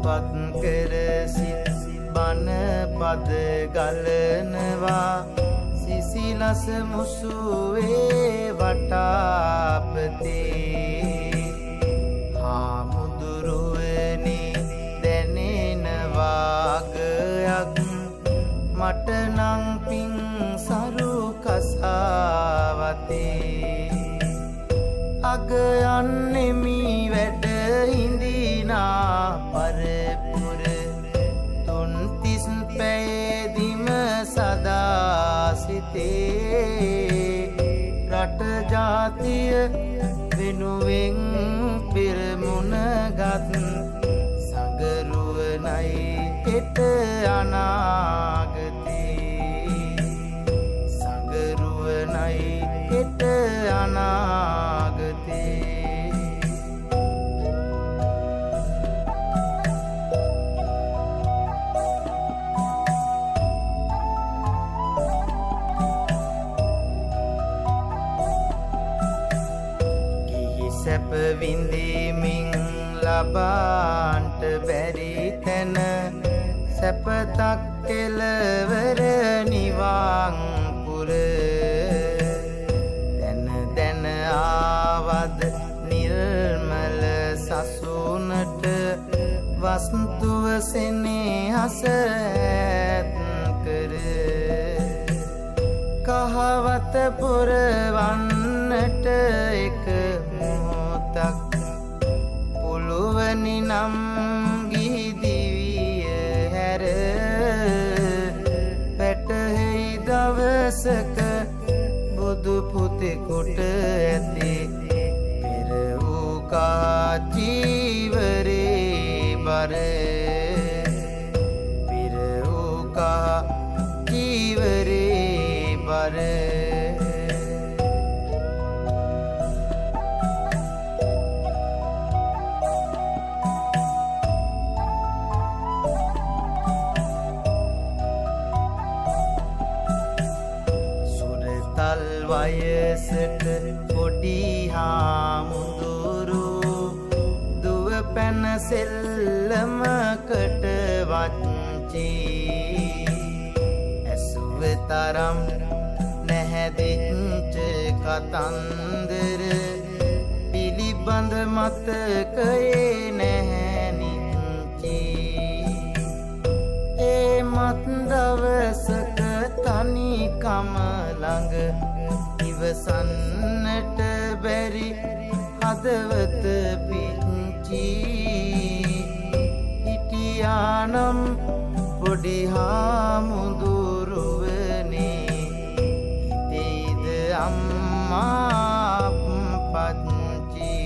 පත් කර සිත් බණ පද ගලනවා සිසිලස මුසුවේ වටාපතේ හාමුදුරුවනි දැනෙන වාගයක් මට නං පිං සරු කසාවතේ අග යන්නෙමි වැඩ හිඳිනා පරපුර තුන් තිස් පැයදිම සදා සිතේ රට ජාතිය වෙනුවෙන් පෙරමුණගත් සගරුවනයි හෙට අනාගතේ සගරුවනයි හෙට අනාගතේ සැප විඳීමින් ලබාන්ට බැරි තැන සැපතක් කෙලවර නිවන් පුර දැන දැන ආවද නිර්මල සසුනට වස්තුව සෙනෙහස ඇත් කර කහවත පුරවන්නට එක මොහොතක් පුළුවනි නම් ගිහි දිවිය හැර පැටහෙයි දවසක බුදු පුතෙකුට ඇති පෙර වූ කාචීවරේ බර පෙර වූ කාචීවරේ බර වයසට පොඩි හාමුදුරු දුව පැන සෙල්ලමකට වච්චි ඇසුව තරම් නැහැදිච්ච කතන්දර පිළිබඳ මතකයේ නැහැනිච්චි ඒ මත් දවසක තනිකම ළඟ ඉවසන්නට බැරි හදවත පිච්චි හිටියානම් පොඩි හාමුදුරුවනේ හිතෙයිද අම්මා පච්චි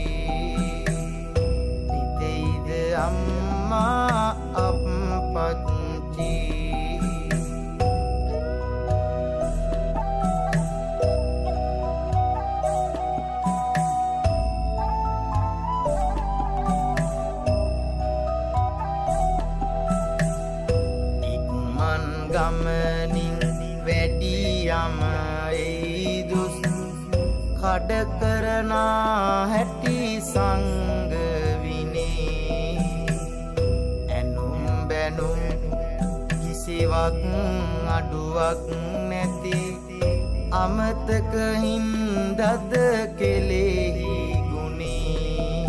හිතෙයිද අම්මා අප්පච්චි ගමනින් වැඩියම එයිදුස් කඩ කරනා හැටි සංගවිනේ ඇනුම් බැනුම් කිසිවක් අඩුවක් නැති අමතක හින්දද කෙලෙහි ගුණේ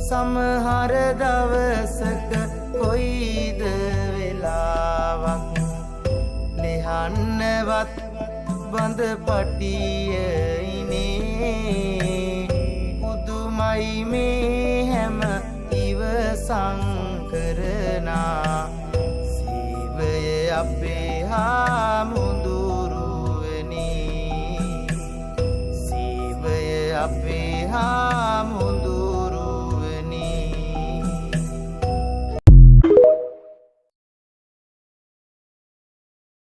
සමහර දවසක කොයිද වෙලාවක් ලිහන්නවත් බඳ පටියයිනේ පුදුමයි මේ හැම ඉවසං කරනා සීවය අපේ හාමුදුරුවනේ සීවය අපේ හාමුදුරුවනේ